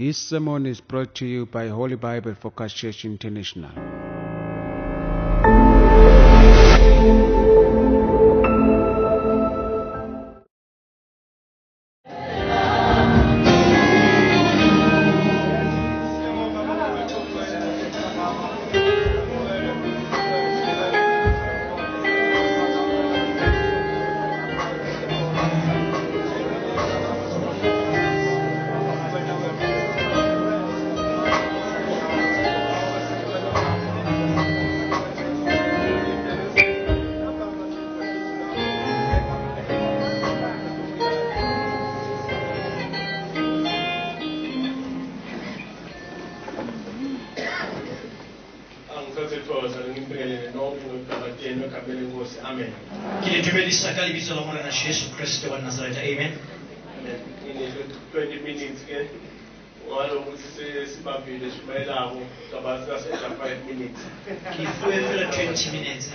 This sermon is brought to you by Holy Bible Focus Church International. Amen. In 20 minutes, about 5 minutes. 20 minutes.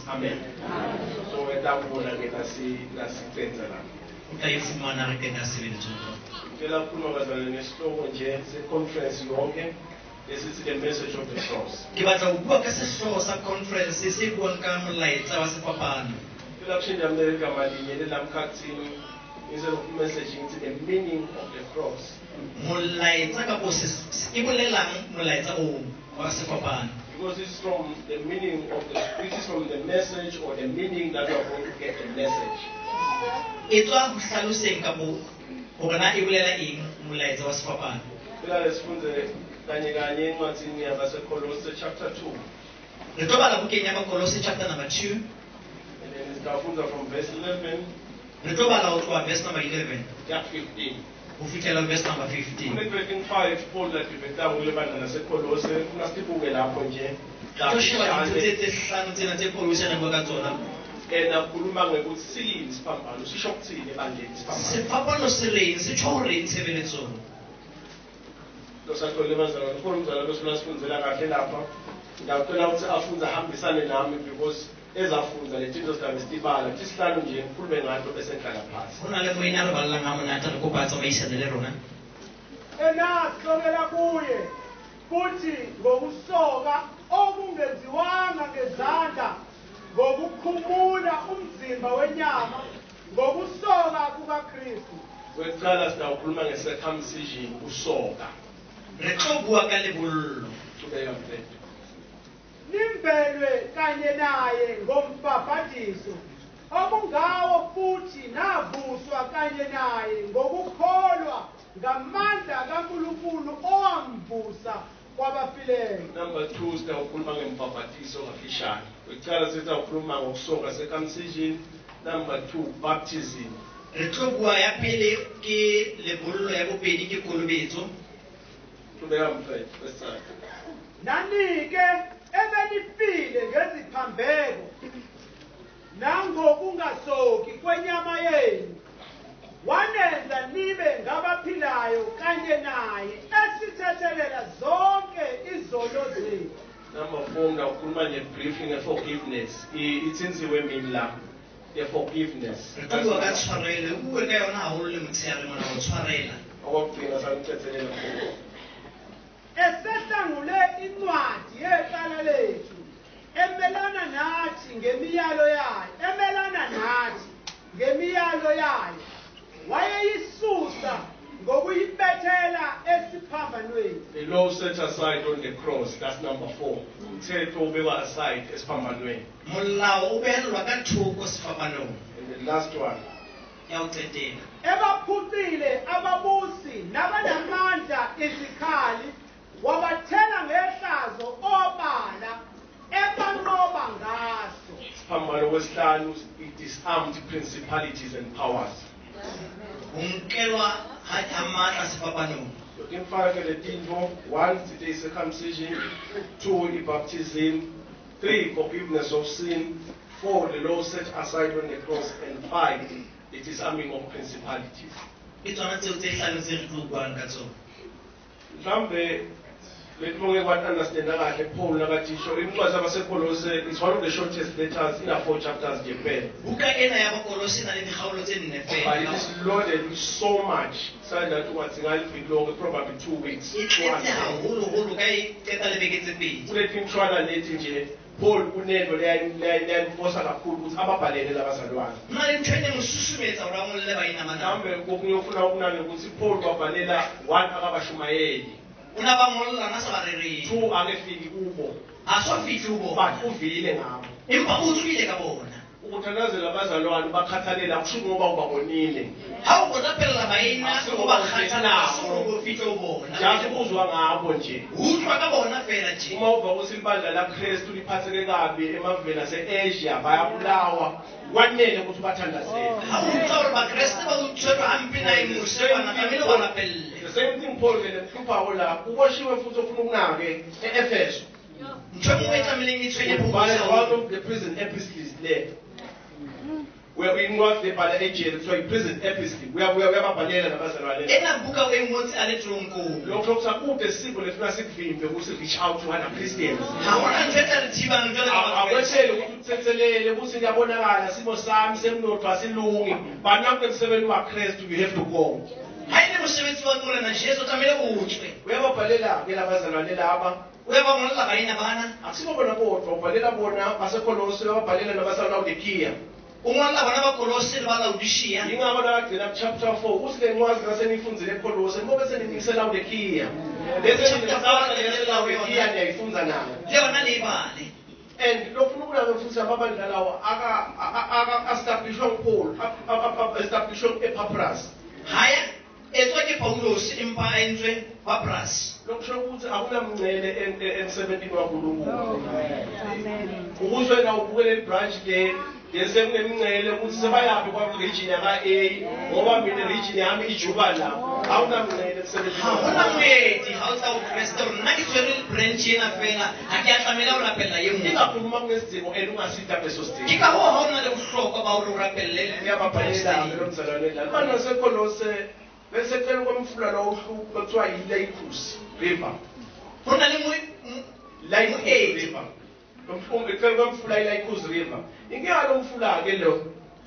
Amen. Something this is the message of the cross. Instead of messaging to the meaning of the cross. Because it's from the meaning of it is from the message or the meaning that we are going to get the message. Chapter 2. And then it's from verse 11. Verse number 11. Yeah, 15. Verse number 15. 5 Paul that you better will live and say Colossus must people will happen here. And a Kuruma would see in Spampan, she shot see the bandits. Sepapano Selanes, the Chorin 7 years old. Los Atolevas are informed that those last ones that are Kelapa. Now, turn out Afunza Hambisan and Army because as Afunza, the Jesus can stibal, and this time in Pullman at the central pass. Unalewina Valangamana Copas of Asia de Lerona. And now, Slovenia Kuye, Puti, Gogusoga, Omungeziwana, Gezanda, Gogukumuna, Umzimba, Wenyama, Gogusoga, Kuga Christi. We tell us now, Pullman is circumcision, Usoga. Retobua Galibul. Today I'm dead. Nimbelwe kanye naye ngombhabhadiso okungawo futhi navuswa kanye naye ngokukholwa ngamandla kaNkulunkulu owamvusa kwabafileyo. Number 2 sitawukhuluma ngembhabhadiso official. Ucala sitawukhuluma ngokusoka circumcision. Number 2 baptism. Retobua ya pele ke lebollo ya bobedi ke kolobetso. Today I'm dead. Let's start. Nanike ebenifile ngeziphambeko nangokungasoki kwenyama yenu wanenza nibe ngabaphilayo kanye naye esithethelela zonke izono zenu. Number 4 ngawukhuluma nge-briefing nge-forgiveness. Itsinziwe mina la the-forgiveness. Retobua ka tshwarele uwe ka yona haholo le motshehare mona go tshwarela. Okwakugcina sangithethelela khona. Esehlangule incwadi yeqala lethu emelana nathi ngemiyalo yayo wayeyisusa ngokuyibethela esiphambanweni. The law set aside on the cross, that's number 4. Uthetho ubekwa aside esiphambanweni. Molao o behelwa ka thoko sefaphanong. And the last one. Yawuqedela. Ebaphucile ababusi nabanamandla izikhali wabathela ngehlazo obala ebanqoba ngaso. isiphambano kwesihlanu, it disarmed principalities and powers. Umkelwa amandla sipapanong. So in 5 tinto, 1 it is circumcision, 2 baptism, 3 forgiveness of sin, 4 the law set aside on the cross, and 5 it is arming of principalities. Itsona tseo tse hlano tse re tlo buang ka tsona. Mhlambe letmonge what understand kahle Paul nakatisho incwadi yabasekolose is one of the shortest letters in 4 chapters nje kuphela. Buka ena ya bakolose ina le dikgaolo tse nne But it fela. is loaded with so much so that what's going to long probably 2 weeks. E tletse haholo-holo ka e qeta le beke tse pedi. Kuletintshwana leti nje Paul unento leyayifosa kakhulu ukuthi ababhalele labazalwane. Ho na le ntho e neng o susumetsa hore a ngolle baena manama. Mhlawumbe kokuyofuna ukunani ukuthi Paul wabhalela 1 akabashumayeli, O na ba ngolla na sa ba rereng. 2 akefiki kubo, Ha so fihle ho bona. but uvile ngabo. Empa o tswile ka bona. Ukuthandazela abazalwane bakhathalela kusho ngoba ubabonile. Ha o bona phela baena o ba khathala so o fihle ho bona. Jazi uzwa ngabo nje. Utlwa ka bona fela nje. Uma uva ukuthi ibandla laKristu liphatheke kabi emaveni ase-Asia bayabulawa, kwanele ukuthi bathandazele. Ha o utlwa hore bakreste ba utshwerwe hampe na e mose bana tlamehile ba rapelle. The same thing Paul mhluphaho la ukoshiwe futhi ofuna ukunake e-Efeso. Ntho e nngwe e tlamehileng e tshwenye Ubhala bobisa one of the prison epistles there. Where we know the Bala Agent, so prison epistle. We have Balena and Bazalwane. ena buka o e ngotse a le tronkong. Lokho sakude siko lefuna sikuvimbe ukuthi reach out to other Christians. Ha hona ntho e tla re thibang jwale ka bakreste. Akwethele ukuthi uthethelele ukuthi ngiyabonakala simo sami semnotho asilungi. But now emsebenzini waKristu you have to go. Ha e le mosebetsi wa morena Jesu tlamehile o tswe. Uyababhalela ke labazalwane laba. O ya ba ngolla baena bana. Akusibo bona bodwa ubhalela bona baseKolose babhalela nabaseLaodikiya. O ngolla bona ba Kolose le ba Laodicea. Ingabona kagcina chapter 4 ukuthi le ncwadi nasenifundzile eKolose ngoba seninikiselaodikiya. Lezi leSelaodikiya niyayifunza nayo. Le yona le e bale. And lokufuna ukunake futhi amabandla lawo aka-establishwa nguPaul, establishwa ePapras. Haya etswa ke Paulos empa a entswe Papras. Lokusho ukuthi akunamngcele emsebenzini waNkulunkulu. Ukuze wena ubukele ibranch le yesekunemincele ukuthi sebayaphi kwa-region yaka-A ngoba mina region yami ijuba la. Awunamngcele emsebenzini Ha hona moeti ha o tla o kreste hore nna ke tshwere branch ena fela ha ke a tlamela ho rapella e nngwe. Ingakhuluma ngesidingo enungasita kuleso sidingo. Ke ka hoo ha o na le bohlokwa ba hore o rapelle Ngiyababhalela lo mzalwane la. Manje naseKolose bese kufika komfula lo uhlupho kuthiwa yiLaikus River. ho na le Laikus River. Umfula komfula iLaikus River. Inkinga lo mfula ke lo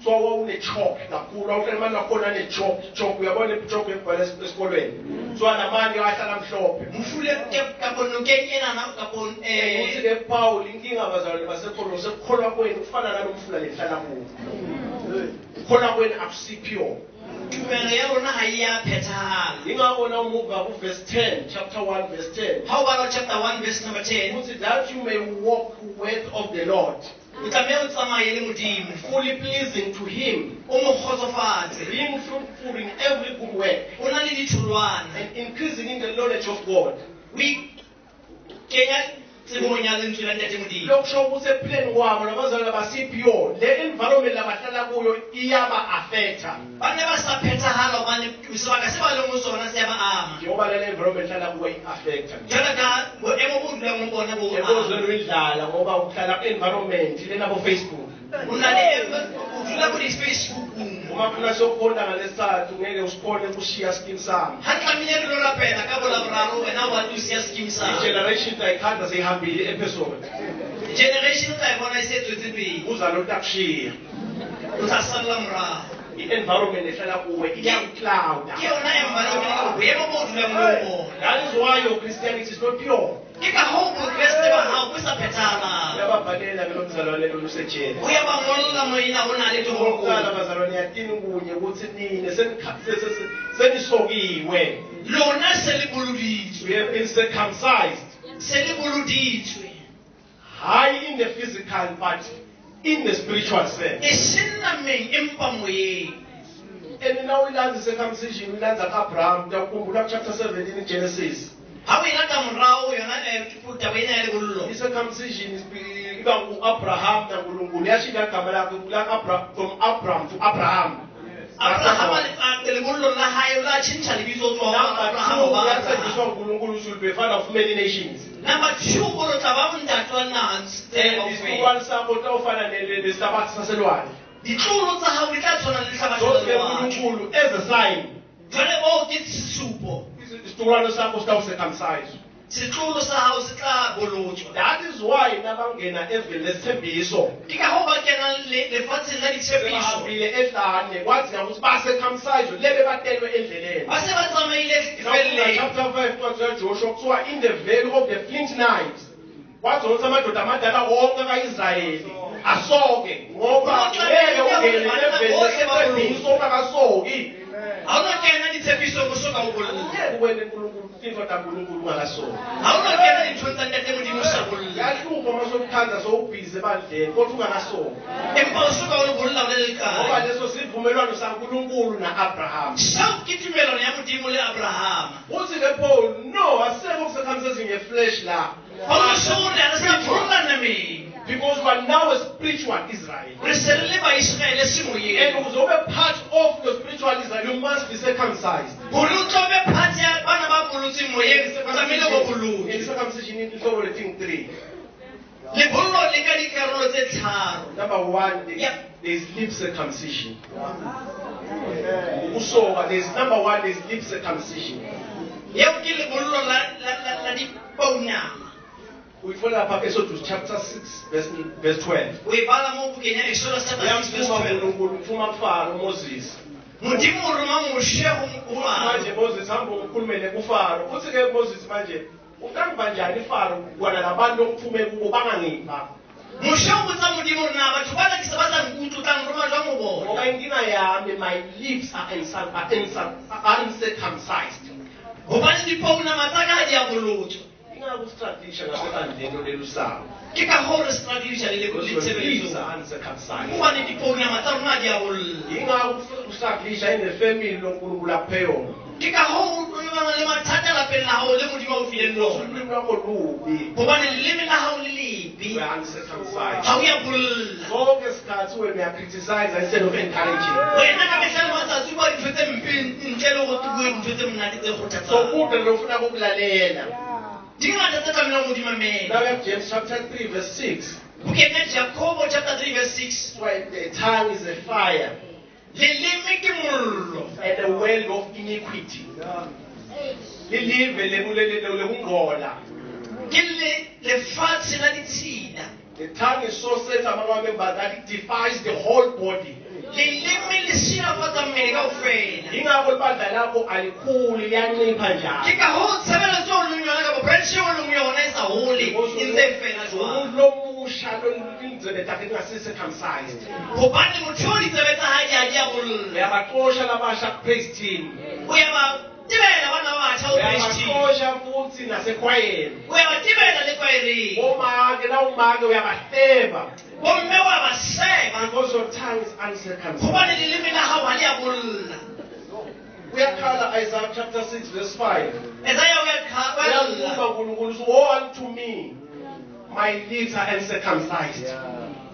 so wawune-chalk kakhulu awuhleli manje wakhona ne-chalk uyabona i-chalk ebhala esikolweni so namanje ahlala mhlophe mofule ka bonokeng enana kapo ukuthi ke Paul inkinga abazalwane baseKolose ukukholwa kwenu kufana nalo mfula lehlala kuwo ukukholwa kwenu akusiphiwo tumelo ya rona ha e a phethahala. ingabona umuva kuverse 10 chapter 1 verse 10 ha o bala chapter 1 verse number 10 ukuthi that you may walk worth of the Lord o tlameha o tsamaye le modimo fully pleasing to him, o mo kgotsofatse being fruitful in every good work o na le ditholwana and increasing in the knowledge of God. o ikenya tsebong ya lentswe la ntate modimo. Lokusho ukuthi ephileni kwabo nabazalwane basiphiwo le environment labahlala kuyo iyaba affecta ba ne ba sa phethahala hobane sebaka se ba leng ho sona se ya ba ama njengoba le environment hlala kuyo i-affecta jwalo ka boemo bo dulang ho bona bo ebozweni indlala ngoba uhlala ku-environment lena bo-Facebook o na le o dula ko di-Facebookung uma funa sokukhonda ngalesithathu ngeke usikhone kushiya skin sami ha tlamehile re lo rapela ka bolaboraro wena o batla o siya scheme sa i-generation tayikhanda seyihambile ephesoni generation o tla e bona e se tswetse pele uzalo takushiya o tla salla morao i-environment ehlala kuwe iyakuclouda. ke yona environment boemo bo o dulang ho bona. That is why your Christianity is not pure. Ke ka hoo bokreste ba hao bo sa phethahalang Uyababhalela ke lo mzalwane lo lusejele. o ya ba ngolla moina o na le Ukuqala dihoko bazalwane yatini kunye ukuthi nine senisokiwe. lona se le boloditswe We have been circumcised. se le boloditswe High in the physical but in the spiritual sense. e seng nameng empa moyeng. And now we learn the circumcision, we learn that Abraham, chapter 17 in Genesis. Ha o e lata morao yona taba ena ya lebollo The circumcision is iba ngu-Abraham naNkulunkulu yashintsha igama lakhe from Abraham to Abraham. Abraham lebollo la hae la tšhentšha lebitso go tloga go Abraham go ba Abraham. Yatshenjiswa uNkulunkulu should be father of many nations. Number 2 go tla ba montate wa naha tse Isizukulwane sakho utawufana nesihlabathi saselwandle. ditlolo tsa hao di tla tshwana le lehlabathe So la ke lewatle. uNkulunkulu as a sign. Jwale moo ke sesupo Isizukulwane sakho sitawucircumcise. setlolo sa hao se tla bolotswa. That is why nabangena eveni lesithembiso. Ke ka hoo ba kenang lefatsheng la ditshepiso Sebahambile ehlane kwathi ukuthi bacircumcise lebe batelwe endleleni. ba se ba tsamaile Chapter feleng 5 kwathi Joshua kuthiwa in the valley of the flint knives. Kwathi ukuthi amadoda amadala wonke kaIsrayeli asoke ngoba ngeke ungene eveni lesithembiso ungakasoki. ha o no kena ditshepiso go soka o bolla Ngeke uwene uNkulunkulu into kaNkulunkulu ungakasoki. ha o no kena dinthong tsa ntate modimo sa bolla Yahlupha masokuthanza sowubhizi ebandleni kodwa ungakasoki. empa o soka o le bolla o le le Ngoba kae leso sivumelwano saNkulunkulu naAbraham. sao ke tumelano ya modimo le abrahama Uthi ke Paul, no, asekho kucircumcise ngeflesh la. paulo se o re a re sa bollana meng Because we are now a spiritual Israel. re se re le baisraele And semoyeng uzobe part of the spiritual Israel, you must be circumcised. gore o tlo be phate ya bana ba bolotseng moyeng tlamehile go And bolotswe circumcision in the whole thing 3. lebollo le ka dikarolo tse tharo Number 1, Yep. there is lip circumcision. Usoka, there is number 1, there is lip circumcision. yeo ke lebollo la dipaunama We follow up Exodus chapter 6, verse 12. o e bala mo bukeng ya exodus chapter 6 verse 12 Mfuma Faro Moses. modimo o roma moshe go fara Manje Moses hamba ukukhulumele kuFaro. Uthi ke Moses manje ukangiba njani Faro kwana labantu okuphume kubo bangangipha. moshe o botsa modimo gore na batho ba tla ke se ba tla nkutlwe tla nroma jwang go bona Ngoba inkinga yami my lips are uncircumcised. gobane dipaunama tsa ka ga di a bolotswa Ingakustrategisha ngasekandleni olelusayo. ke ka gore strategia le Because your lips tshebediso are uncircumcised. gobane dipaunama tsa rona di a bolla Ingakustrategisha in the family lonkulunkulu aphe yona. ke ka goo o lebana le mathata lapeng la gago le modimo o fileng lona Ulimi lwakho lubi. gobane leleme la gago le lebe We are uncircumcised. ga o ya bolla Zonke isikhathi wena uyacriticize instead of encouraging. wena ka mehla le matsatsi o bua dintho tse mpe ntle le go bue dintho tse monate tse So kgothatsang kude lofuna ukulalela. di ngata tse tlamelang go di Now mamela we have James chapter 3 verse 6. bukeng ya jacobo chapter 3 verse 6 That's why the tongue is a fire leleme ke mollo and a well of iniquity. Lilive lekungcola. ke lefatshe la ditshila The tongue is so set among our members that it defies the whole body. leleme le silafatsa mmele kao fela Ingakho libandla lakho alikhuli liyancipha ke njalo. ka goo tshebeletso o leng yona kapa branch eo leng yona e sa gole e ntse e fela jwang Umuntu lomusha lolindlebe takhe lingasi-circumcised. gobane motho o ditsebe tsa gae di a di a bolla Uyabaxosha labasha ku-praise team. o ya ba tebela bana ba batšha o praising Uyabaxosha futhi nasekwayeni. o ya ba tebela le kwaereng Omake nawumake uyabahleba. bomme wa ba seba Because your tongue is uncircumcised. gobane leleme la gago ga le a bolla Uyakhala Isaiah chapter 6 verse 5. esaya o ya Uyavuka uNkulunkulu uthi, woe unto me, my lips are uncircumcised.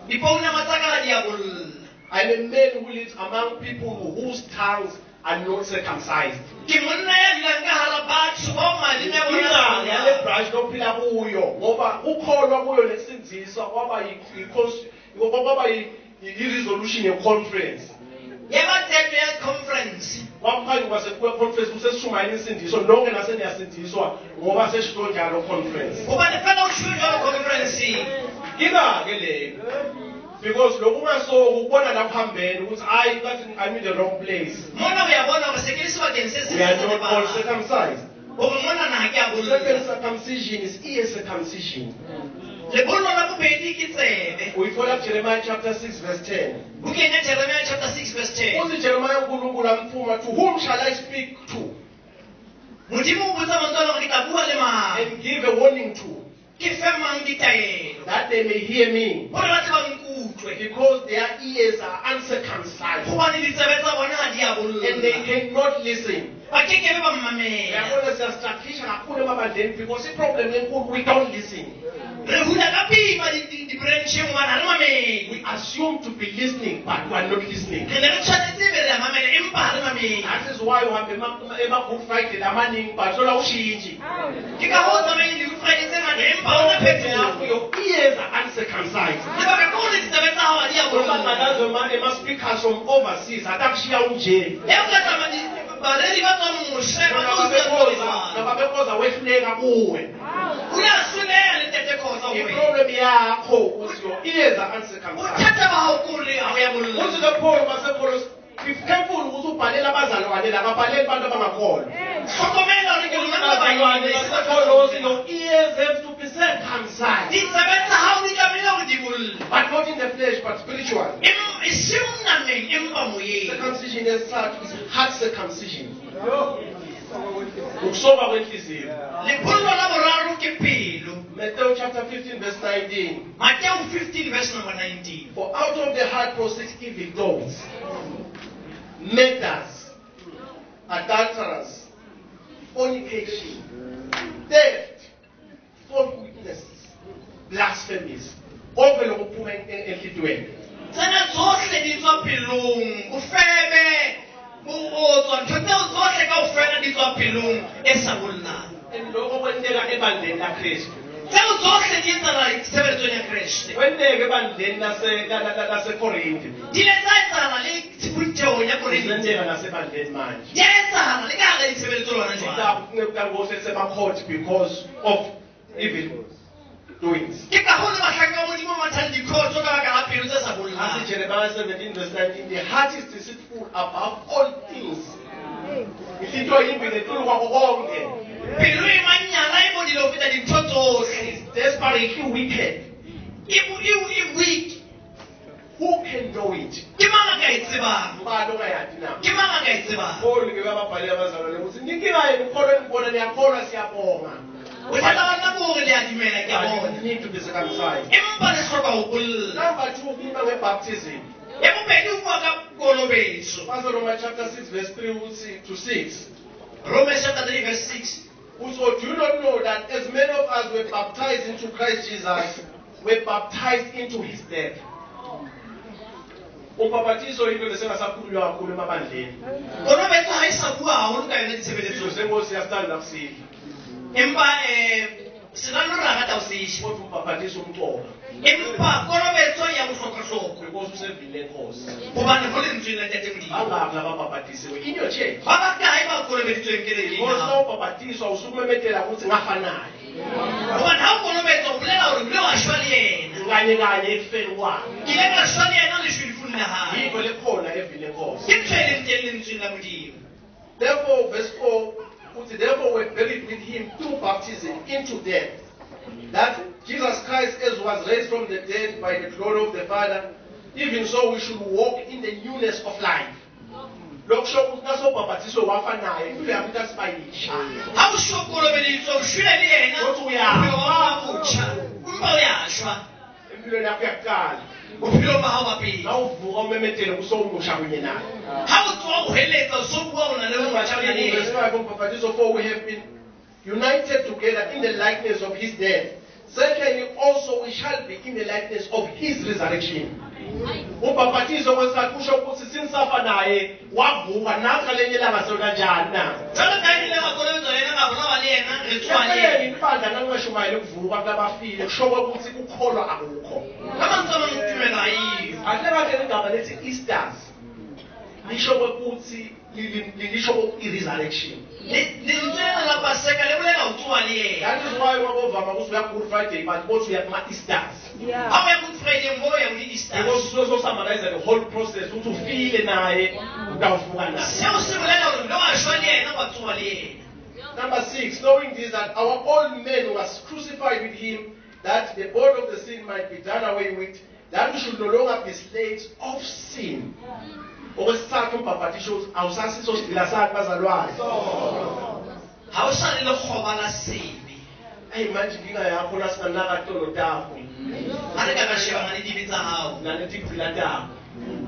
dipaunama tsa ka ga di a bolla I'm a man who lives among people whose tongues are not circumcised. ke monna ya dulang ka gara batho bao maleme a bona Inanga sa yale branch lophila kuyo ngoba ukholwa kuyo lesindziswa kwaba yi-resolution ye-conference. yaba teto ya conference Waphambi kwasekuwe conference kusesishumayela insindiso nonke naseniyasindiswa ngoba sesisho njalo conference. gobane fela o tšhwe jalo conferenceng Inga-ke leyo. Because lokhu ungasoki ukubona lapha phambili ukuthi hayi kathi I'm in the wrong place. mona o ya bona gore se ke le sebakeng se We are not all circumcised. gore mona naga ke a The bolla second circumcision is ear circumcision. lebollo la bobedi ke tsebe We follow Jeremiah chapter 6 verse 10. bukeng ya jeremia chapter 6 verse 10 Uthi Jeremiah uNkulunkulu amphuma, to whom shall I speak to modimo o botsa mantswana gore ke tla bua le mang and give a warning to, ke fe mang ditaelo that they may hear me? gore ba tle ba nkutlwe Because their ears are uncircumcised. gobane ditsebe tsa bona ga di a And they bolla cannot listen. ba ke kebe ba mmamela Uyabona siyastrategisha kakhulu emabandleni because iproblem enkulu we don't listen. re hula ka pima di-brancheng gobane ga re mamele We assume to be listening but we are not listening. re ne re tshwanetse be re a mamela empa ga re mamele That is why uhambe ema-Good Friday lamaningi but sola ushintshe. ke ka go tsamaye di-Good Friday tse ngata empa ga ona phetogo Your ears are uncircumcised. lebaka ke gore ditsebe tsa gago ga di a Ngoba bolla ngalazo ema-speakers from overseas atakushiya unje. e o ka tsama baredi ba tswang mose ba tlo Noma bekoza wehluleka kuwe. uyasuleya le tete khoza wena Iproblem yakho ukuthi your ears are uncircumcised. bothata ba gago kore ga o ya bolla Uthi ke Paul basePaul be careful ukuthi ubhalele abazalwane la ngabhaleli abantu abangakholwa. tlhokomela gore ke lona ba Abazalwane banyane basePaul your ears have to be circumcised. ditsebe tsa gago di tlamehile gore di bolla But not in the flesh but spiritual. eseng nameng empa moyeng Circumcision esithathu is heart circumcision. Ukusoka kwenhliziyo. lephollo la boraro ke pelo Matthew chapter 15 verse 19. Matthew 15 verse number 19 For out of the heart proceed evil thoughts, murders, adulterers, fornication, theft, false witnesses, blasphemies. Ovele ukuphuma enhlitiyweni. tsena tsohle di tswa pelong bofebe bootswa ntho tseo tsohle ka ofela di tswa pelong e sa bollang And lokho kwenteka ebandleni laKristu. tseo tsohle di etsala tshebeletsong ya kreste Kwenteka ebandleni laseKorinte. di ile tsa etsala le tshepoditheong ya korinte Kwenzeka nasebandleni manje. di a etsala le ka gara ditshebeletso lona jwale Ngakho sema-court because of evil doings. ke ka go le matlhaka modimo mathale dikhoso ka baka la pelo tse sa bollang As Jeremiah 17 verse 19, the heart is deceitful above all things. Into yimbi netuluka konke. pelo e manyala e bodile go feta dintho tsohle It's desperately wicked. e weak Who can know it? ke mang a ka e tsebang Ngubani ongayati na? ke mang a ka e tsebang Paul ke bababhali abazalwane ukuthi ninkinga yenu ukholwa nibona niyakholwa siyabonga. bothata ba nna ke gore le a dumela ke a But bona you need to be circumcised. empa le hloka go bolla Number 2, kuba ngebaptism. e bobedi o bua ka kolobetso First Romans chapter 6 verse 3 to 6. Romans chapter 3 verse 6 So do you not know that as many of us were baptized into Christ Jesus, were baptized into his death? Ubhapatizo into lesengasakhulunywa kakhulu emabandleni. kolobetso ga e sa bua gagolo ka yone ditshebeletsong Senkosi yasithanda kusiphi. empa senano re rata go seša Kodwa ubhapatizo umcoka. empa kolobetso ya bohlokwahlokwa Because usevile enkosi. gobane go lentsweng la ntate modimo Bangaphi ababhapatisiwe? In your church. ba bakae ba kolobeditsweng ke Because leleng xa ubhapatizwa usukumemetela ukuthi ngafanayo. gobane ga o kolobetsa o bolela gore bile wa šwa le yena Kanye kanye ekufeni kwakhe. ke ile ka šwa le yena leswi lefung la gae Yiko lekhona evile enkosi. ke ntho e leng teng lentsweng la modimo Therefore, verse 4, therefore were buried with him through baptism into death, that Jesus Christ, as was raised from the dead by the glory of the Father, even so we should walk in the newness of life. Lokusho ukuthi nasobhabhatiswe wafanayo impilo yakho itasibayisha. ga o šo kolobeditswa o šwile le yena Motho o ya bophelo ba gago botšha mpa o ya šwa Empilweni yakho yakuqala bophelong ba gago ba pele na uvuka umemetele kusomusha kunye naye. ga o tsoa go heletsa o so bua o na le motšha o na le Verse ena 5 of Baptism, for we have been united together in the likeness of his death. Certainly also we shall be in the likeness of his resurrection. Ubhapatizo kwesithathu kusho ukuthi sinisafa naye wavuka nathi ngalenye ilanga sekanjani na. jalo ka ebile ga kolobetswa le yena ga bona wa le yena re tsoa le Yaqhubeka yena ibandla nangashumayela ukuvuka abantu abafile kusho ukuthi ukukholwa akukho. ga mantsama motumelo ga iyo Ahle kade igama lethi Easters lisho ukuthi lisho i-resurrection. lentswena la paseka le bolela go tsoa le yena That is why wabovama ukuthi uya Good Friday but both uya kuma-Easters. ga o ya good friday mo ya go di-easter Because so summarize the whole process ukuthi ufile naye utawuvuka naye. seo se bolela gore bile wa šwa le yena wa tsoa le yena Number 6, knowing this that our old man was crucified with him, that the body of the sin might be done away with, that we should no longer be slaves of sin. Okwesithathu umbhabhatisho uthi awusasiso sidila sakhe bazalwane. ga o sa le lekgoba la sebe Ayi manje inkinga yakho la singanaka tolo takho ga re ka ka shebana le dibe tsa gago naletiphila takho.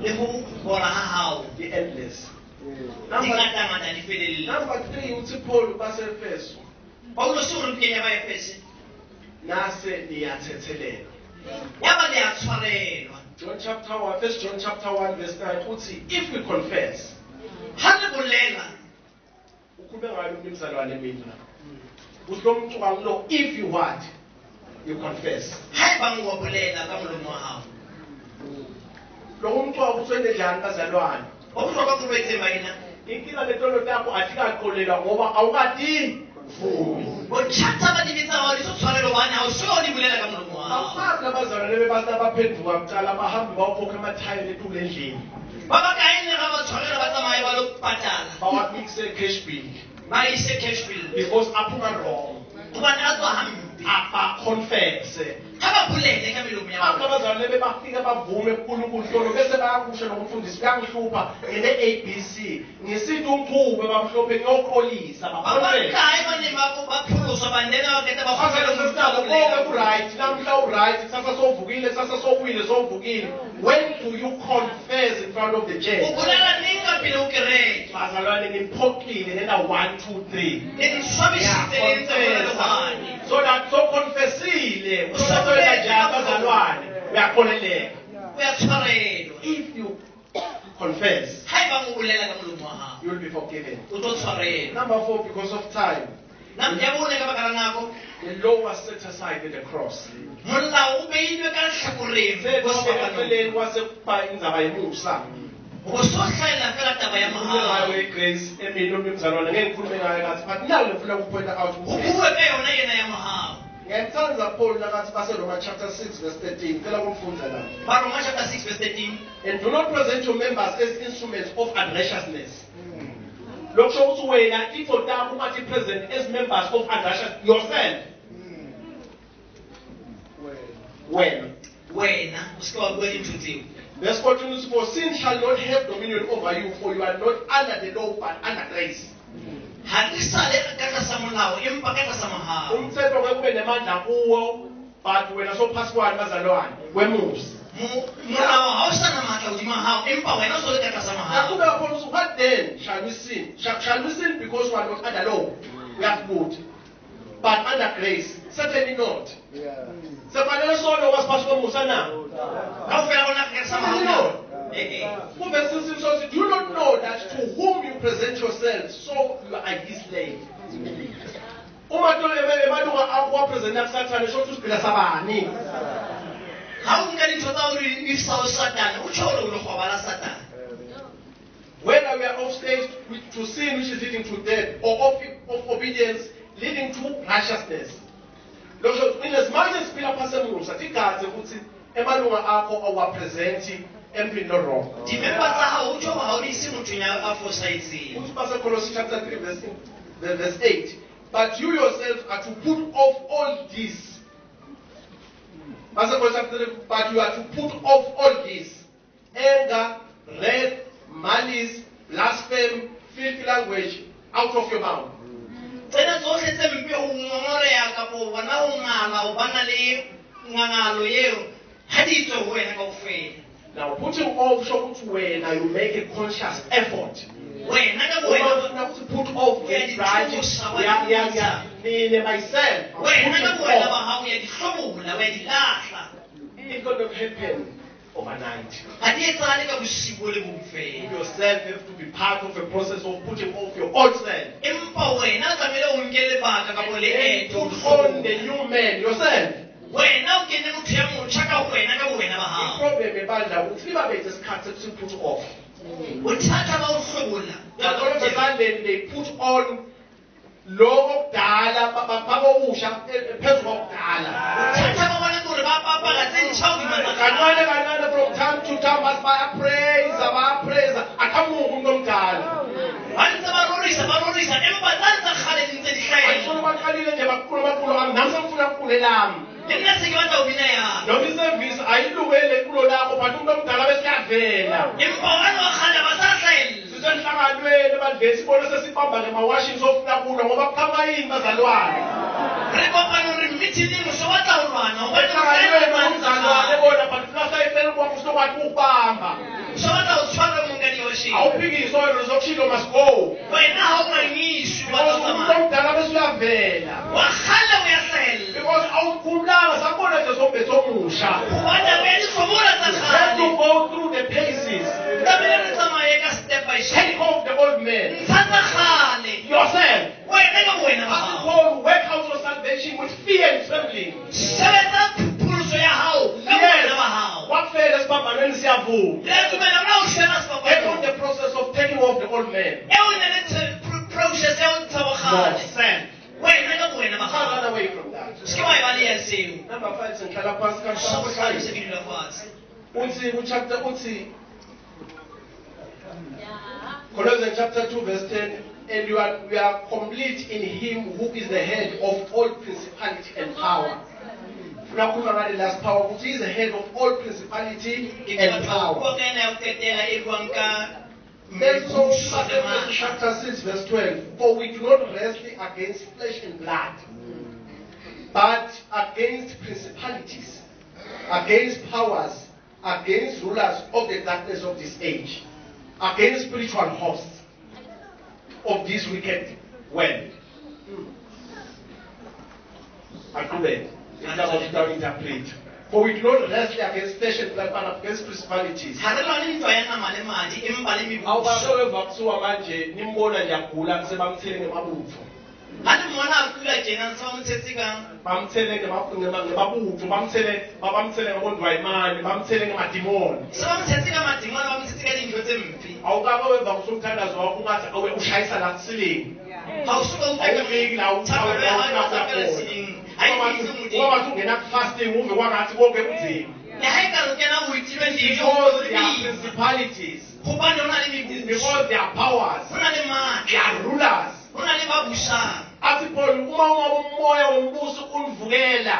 le ho bona ha hao the endless. di ngata ngata di felelle. Number 3, uthi Paul base-Efeso Paulos o re kenya ba Efese nase niyathethelela. yaba le a tshwarelwa. John chapter 1, 1 John chapter 1 verse 9 uthi if we confess, Ha le bolela ukhulume ngayo umnumzalwane mina. Uthi lo muntu kwangilo if you what? You confess. ha ba ngwa bolela ka molomo wa hao. Lo muntu wakuthwele njani bazalwane? Ho bohlokwa ke boetse maina. Inkinga letolo takho athikaqolela ngoba awukadini. Bothata ba dibetsa hao di so tshwarelo bana ha o so di bolela ka molomo wa hao. Abafazi nabazalwane bebathi abaphenduka kuqala bahambe bayokhokha emathayini etule endlini. Ba ba kae ne ga ba tshwarela ba tsamaye ba lo patala. Bawamise cash bill Ba ise cash bill. because aphuma wrong. Hobane a tswa hampe. Apa confess. Ha ba bolele ka melomo ya bona. Abazalwane bebafika bavume kuNkulunkulu hlolo bese bayakusho nomfundisi kuyangihlupha ngene ABC ngisithi umqhube bamhlophe ngiyoqolisa Ba bakhonfess. kae ba ne ba pholosa ba ndena ba keta ba Phakathi fofela sesihlalo konke ku-right, namhla u-right, kusasa sowuvukile, kusasa sowuwile, sowuvukile. When do you confess in front of the o church? bolela neng ka pele o kereke. Bazalwane ngimphoqile ngena 1 2 3. Le nswabisitse le ntse go le bane. So that so confessile, usazoyenza njani bazalwane? Uyakholeleka. O ya tshwarelwa. If you confess, Ha ba mo bolela ka molomo wa hao. you will be forgiven. O tlo tshwarelwa. Number 4, because of time, Na ya bone ka baka la nako. the law was set aside at the cross. Molao o beilwe ka hlakoreng go sebakanong. Eceleni kwasekuba indzaba yemusa. Go so hlahela fela taba ya mahao. Grace emini umzalwane ngeke ngikhulume ngayo kathi but now ngifuna ukupointa out O ukuthi bue ka yona ena ya mahao. ngiyathanza Paul nakathi baseRoma chapter 6 verse 13 cela kumfundza la. Baroma chapter 6 verse 13. And do not present your members as instruments of unrighteousness. Lokusho ukuthi wena itho takho ungathi present as members of unrighteousness yourself. Wena. O se ke wa bua dintho tseo. Verse 14 is for sin shall not have dominion over you for you are not under the law but under grace. Ha re sa le ka tlasa molao empa ka tlasa mahao. Umthetho kube nemandla kuwo but wena so phasi kwani bazalwane wemusa. Molao ha o sa na matla hodima hao empa wena o so le ka tlasa mahao. Nakube Paul, what then shall we sin? Shall we sin because we are not under law? We have good. But under grace? Certainly not. Sefanele solo wasiphasi komusa na? Kaofela rona re ka tlasa mahao. Verse 16 says, do you not know that to whom you present yourselves, so you are his slave? Uma tolo emalunga akho wapresenta kusathane sho ukuthi usiphila sabani? Ha o nka dintho tsa hore di sa o satane o tjho hore o le kgwaba la satane. Whether we are off stage to sin which is leading to death, or of obedience leading to righteousness. In as much as phila phasi emusa tigadze ukuthi emalunga akho awapresenti empini no wrong. Dimember tsa hao o tjho ha o di se motho ya a fosahetseng. Uthi base Colossians chapter 3 verse 8. But you yourselves are to put off all this. Base Colossians chapter 3, but you are to put off all this. Anger, wrath, malice, blasphemy, filthy language out of your mouth. Tsena tsohle tse mpe o ngongoreha kapo bona o ngala o bana le ngangalo eo ha di tswe ho wena kaofela. Now putting off show ukuthi wena you make a conscious effort. Wena ka wena Now to put off Yeah, right? Me myself. wena ka wena ba hao ya di hlobola wa di lahla. It could not happen overnight. Ha di etsahale ka bosibo le You bofela. yourself have to be part of a process of putting off your old self. Empa wena o tlamehile o nke lebaka kapo And leeto o put on hlobola. the new man yourself. Wena o kene motho ya motjha ka wena ba hao. Problem ebandla ukuthi liba bethe isikhathi to put off. Bothata ba ho hlobola. All of a sudden they put on lokho kudala babakusha phezulu kokudala. Bothata ba bona ke hore ba apara tse ntjha hodima tsa kgale. Kancane from time to time bayapraise akamuka umuntu omdala. Ba ntse ba rorisa empa tsa ntsa kgale di ntse di Ayisona hlahela. baqalile nje baqhula amaqhulo ami nami sengifuna ukuqhule lami. Le nna se ke batla ho bina yana. Noma isevisi ayilungele kulo lakho but umuntu omdala bese kuyavela. Empa bana ba kgale ba sa hlahella. Sisenhlanganweni badlesi sibone sesibamba ngemawashini sofuna kulwa ngoba kuqhama yini bazalwane. Re kopana hore meeting so batla ho lwana hobane ba Enhlanganweni hlahella umzalwane bona but sasayifela kwakho sokwathi ukubamba. uzoshilo. awuphikiswa wena uzokushilo must go Wena hawungayishwi because umuntu bathathamani. omdala bese uyavela Wakhala uyasela. because awukhulanga sakubona nje sombetho omusha Wena uyayisomula you have to sakhali. go through the paces Kamele re tsamaye ka step by step. take off the old man Ntshatsa khale. yourself Wena ka wena ba as hao. Paul work out your salvation with fear and trembling Sebetsa phuphuso ya hao ka wena ba hao. what fail esibambanweni siyavuma Le dumela na o shena get on sebapatong. the process of taking off the old man Eo ne le process ya o ntsha bogale. yourself Wena ka wena ba can't run hao. away from that Se ke wa e ba le ya seo. number 5 senhlala phansi Sa go kanti se ke dula fatshe. uthi ku-chapter uthi Colossians chapter 2 verse 10 and we are complete in him who is the head of all principality and power. Unakhuluma ngale last power ukuthi he is the head of all principality and power. Ko kena ya o qetela e buang ka Then so mmuso le matla. chapter 6 verse 12 for we do not wrestle against flesh and blood but against principalities, against powers, against rulers of the darkness of this age, against spiritual hosts of this wicked world. Accurate. Interpret. For we do not wrestle against flesh and blood, but against principalities. Ha re lwane ntwa ya nama le madi empa le mebuso. Awubaseweva kuthiwa manje nimbona ngiyagula sebamthele ngemabutho. Ha le mona a kula tjena sa mo tshetse kang. Bamthele ngemabutho, bamthele ngebondwa imali, bamthele ngemadimoni. Se ba mo tshetse ka madimona ba mo tshetse ka dintho tse mpe. Awukabe weva kusomthandazo wakho ungathi awe ushayisa la sileni. Ha o soka o Awufiki la Thapelo ya hao e tsapela sileng. Ha e fihle modimo. Ngoba ungena ku-fasting uve kwangathi konke kunzima. Le ha e ka re kena boitsebeng dijo Because o there are di. principalities, Hobane ho na le mebuso. because there are powers, Ho na le there matla. are rulers. Ho na le ba busang. Athi Paul uma umoya wombuso univukela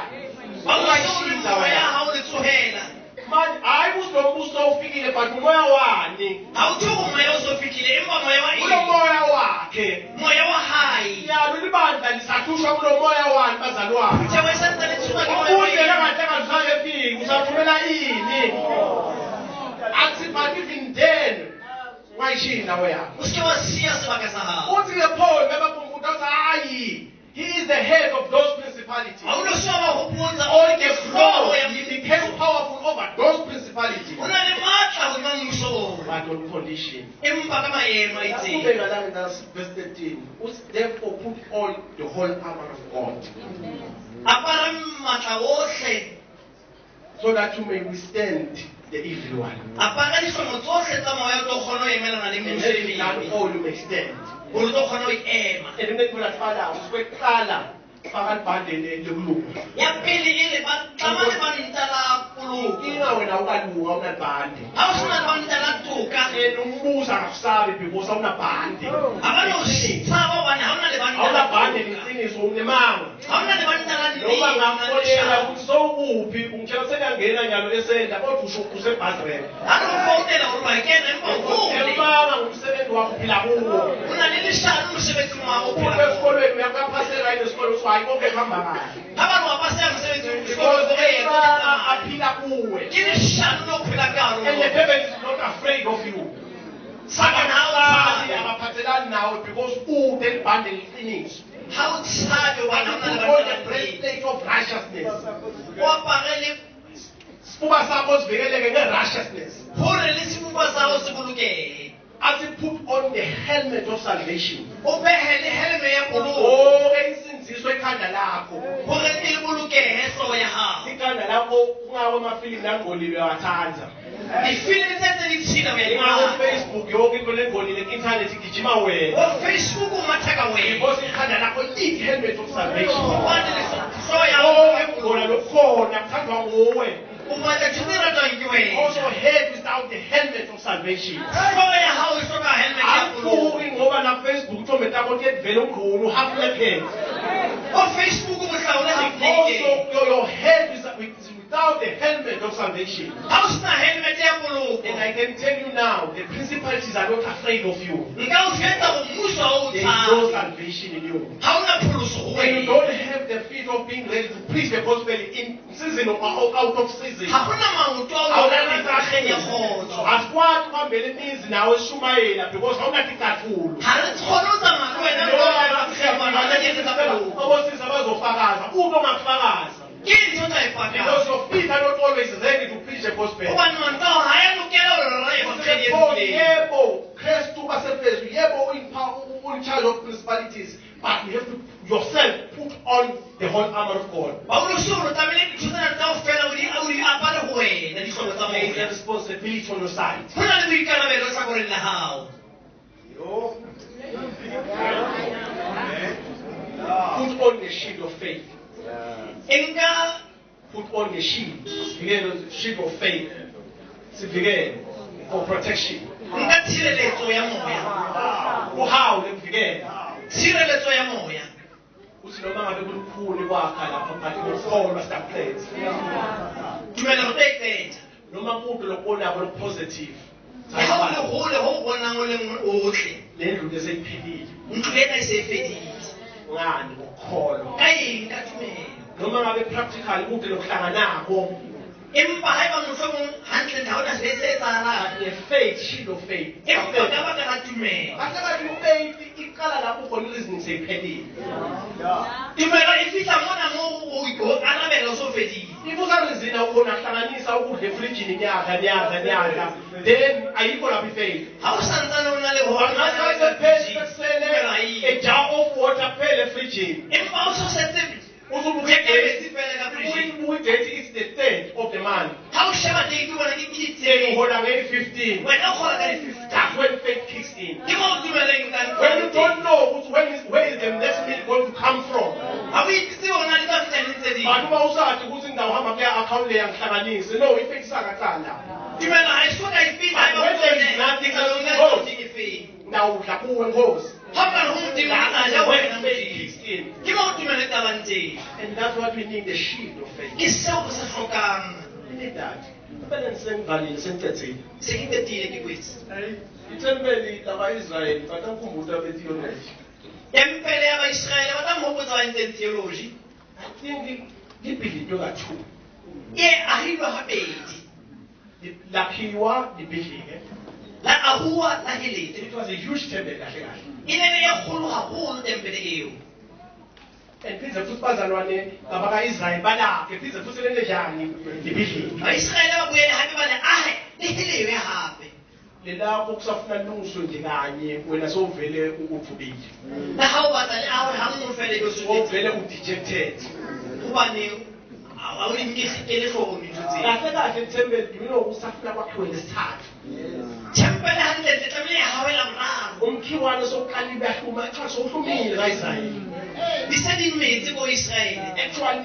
Ba mo se moya ha o le tsohela. manje hayi kulo mbuso ufikile but umoya wani Ha o tsho moya o so fikile empa moya wa kulo eng. moya wakhe Moya wa hae. yalo libandla lisahlushwa kulo moya wani bazalwane Tjhewe e santse le tshuma ke moya wa ukuze eng. kangatanga zange efike usathumela ini athi but even then ungayishini nawe yakho O se ke wa siya sebaka sa hao. uthi-ke Paul bebakhumbuta ukuthi hayi he is the head of those principalities Ha o lo so ba hopotsa on o the ke floor, hlooho ya he became powerful over those principalities. Ho na le matla hodima mmuso oo. But on condition. Empa ka maemo a itseng. Ubeka la ngase verse 13. Uthi, therefore put all the whole armor of God Apara matla ohle. so that you may withstand the evil one. Apara dihlongo tsohle tsa moya o tlo kgona ho emelana le And mmuso e having done mebe. all you may stand. Hore o tlo kgona ho e ema. And then when I found out, usikwekhala phakathi bandeni lekulunga. Ya pele e le ba tlama le banta la poloko. Inkinga wena ukalunga unabhande. Ha o sena le banta la toka. And umbuza akusabi because awunabhande. Ha ba no tshaba hobane ha ona le banta la Awunabhande toka. liqiniso unemanga. Ha ona le banta la Noma nnete. ngakufonela ukuthi sowuphi ungitshela sekuyangena nyalo esenda kodwa usho usebhazirela Ha re o founela hore wa kena empa o hole. elibanga ngumsebenzi wakho uphila kuwo Ho na le leshano mosebetsing wa hao o phela uphela moo. esikolweni uyakuyaphasela yini esikole uthi hayi konke kuhamba kahle Ha ba re wa paseya mosebetsing because sekolong e elibanga aphila kuwe ke leshano lo phela ka hare ho and the lona. devil is not afraid of you Sakana ha o Abaqali tshabe. abaphathelani nawe because ude libhande liqiniso Ha o tshabe hobane ha ona le all banta the la nnete. breastplate of righteousness O apare le sifuba sakho sivikeleke nge-righteousness hore le sefuba sa hao se bolokehe. athi put on the helmet of salvation O behe le helme ya poloko konke insinziso ekhanda lakho hore e bolokehe hlooho ya hao. ikhanda lakho kungawo amafilimu langcolile uyawathanza Difilimi tse tse di tshila o ya di ingawo rata. Facebook yonke into lengcolile ku-inthanethi igijima wena O Facebook o matha ka wena. because ikhanda lakho lithi helmet of salvation Hobane le hlooho ya konke hao ukugula lokukhona kuthandwa nguwe o batla ntho tse ratwang ke wena. also head without the helmet of salvation Hlooho ya hao e hloka helmet ya poloko. akuki ngoba nakufacebook kuthiwa metako kuyekuvela umngqulu half naked O Facebook o bohlaole ha also nnete. your head is without the helmet of salvation. Ha o sena helmet ya poloko. And I can tell you now, the principalities are not afraid of you. Nka o jwetsa hore mmuso ha o There is no tshabe. salvation in you. Ha ona pholoso ho And you wena. don't have the feet of being ready to preach the gospel in season or out of season. Ha hona maoto a o nang le kgaheng ya kgotso. Asikwati uhambela imizi nawe eshumayela because awunathi icathulo. Ha re kgone ho tsamaya le wena ka baka la etsetsa poloko. Obosisa bazofakaza uke ongakufakaza. Ke ntho tsa e Because patala. your feet are not always ready to preach the gospel. Hobane manka ao ha ya lokela hore re evangeli e Oh, hlileng. yebo, Kristu basephezulu, yebo in charge of principalities, but you have to yourself put on the whole armor of God. Paulosolo tlamehile ditho tsena kaofela o di apare ho wena dihlolo tsa There is a moya. responsibility on your side. Ho na le boikarabelo hlakoreng la hao. Put on the shield of faith. Enka Put on the shield. The shield of faith. For protection. nka tshireletso ya moya. How the Tshireletso ya moya. uthi noma ngabe kulukhuni kwakha lapha but ukukholwa staplet. Dumela ho teketa. Noma kuphi lokonako lo positive. Le ha o le hole ho bonang o le ohle. Lendlu leseyiphelile. Ntlo ena e se e fedile. Ngani ukukholwa. Ka eng ka tumelo. Noma ngabe practical kude lokuhlanganako. Empa ha eba mohlomong hantle nta hona se se etsahalang. The faith, shield of faith. Empa ka baka la tumelo. Kahle faith iqala lapho khona reasoning seyiphelile. Tumelo e fihla mona moo o arabela o so fedile. If usarezina ukona hlanganisa ukudla efrijini nyaka then ayikho lapho ifaith. Ha o santsane o na le A jar of water phela efrijini. empa o so setse Usubuke fela ka fridge. date is the 3rd of the month. Ha o sheba date o bona ke Then ditseng. uhola ngeni 15. Wena o kgola ka di-15. That's when faith kicks in. Ke mo o dumeleng ka When you ntho. don't know where is the next meal going to come from. Ha o itse o na le ka fihla tse ding. Bantu bawusathi ukuthi ngidawuhamba kuya account le yangihlanganise. No, ifaith sakaqala. Tumelo ha e soka e fihla e ba When there is nothing else to go. e feng. Ndawudla kuwe Nkosi. Ha ka ho modimo a ja When wena faith modimo. kicks in. Ke mo o tumelo e tabang teng. And that's what we need, the shield of faith. Ke seo re se hlokang. We need that. Phela nisengivalile sengicethile. Se ke qetile ke kwetse. Ithembeli laba-Israyeli batamkhumbuza bethi yonethi. Tempele ya Baisraele ba tla mo botsa ntse theology. I think libhilitwe ka-2. E ahilwe habedi. Lakhiwa libhidlike. La ahua la helete. It was a huge temple kahle kahle. E ne le e kgolo haholo tempele eo. And phindze futhi bazalwane abaka-Israyeli balakhe phindze futhi lele njani libhidlike. Baisraele ba boele hape ba le ahe le helewe hape. Lelapho kusafuna lungiswe nje kanye wena sowuvele uvubile. La ha o batla le ahe ha mmoho fela ebe o Sowuvele sotetse. udejected. Hobane ha o di nkele hloko dintho tseo. Kahle kahle ithembeli you know usafuna kwakhiwe lesithathu. Tempele hantle tlamehile e hawela boraro. Umkhiwane sokuqala ibahluma cha sowuhlumile ka-Israyeli. Di se di metse ko Israele. Actually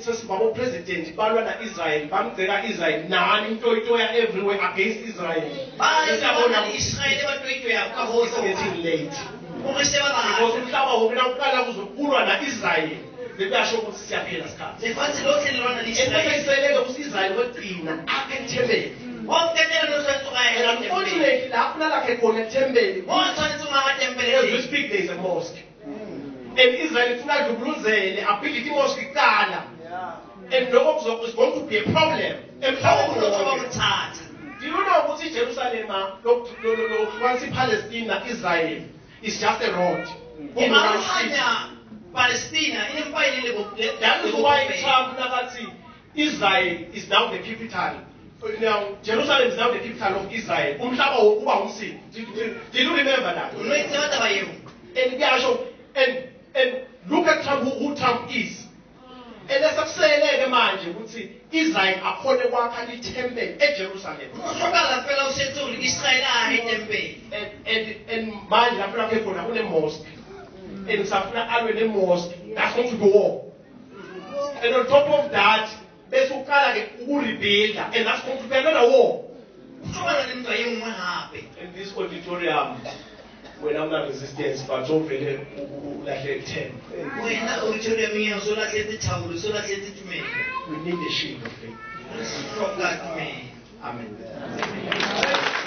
sesiva bo-president balwa na-Israyeli bamgceka Israyeli nani intoyitoya everywhere against Israel. Ba Siyabona le Israele ba toitoya ka hohle. it's getting late. Hore se ba Because bang. umhlaba wonke nawuqala kuzokulwa na-Israyeli bekuyasho ukuthi siyaphela sikhathi. Lefatshe lohle le lwana le Israele. Eseyisayeleke ukuthi Israyeli wegcina akhe ithembeli. Wa o qetela no tshwanetse o And ahe tempele. unfortunately lapho nalakhe khona ithembeli Mo o tshwanetse o maha tempele as we teng. speak there is a mosque. And Israel ifuna adlubuluzele abhilide imosque iqala. And lokho is going to be a problem. Ha o Emhlabeni tloba wonke. bothata. Do you know ukuthi iJerusalem once Palestine Israel is just a road? Ho arohanya Palestina e empa e le le. That is why Trump nakathi Israel is now the capital. Now Jerusalem is now the capital of Israel. Umhlaba wokuba umsini. Did you remember that? No itse ba taba eo. And kuyasho and look at Trump who Trump is. And esakuseleke manje ukuthi Israel akhone kwakha ithempeli eJerusalem. Ho hlokahala fela o setse hore Israele a ahe tempele. And manje lapho lapho khona kune mosque. And safuna alwe ne mosque. That's going to go war. And on top of that, bese uqala ke ukurebuilda and that's going to be another war. Ho hlokahala le ntwa e nngwe hape. In this auditorium, wena una resistance but ovele ulahle ithemba. wena uthole mina usolahletse ithawulo usolahletse ithumela. We need a shield of faith. From God, man. Amen.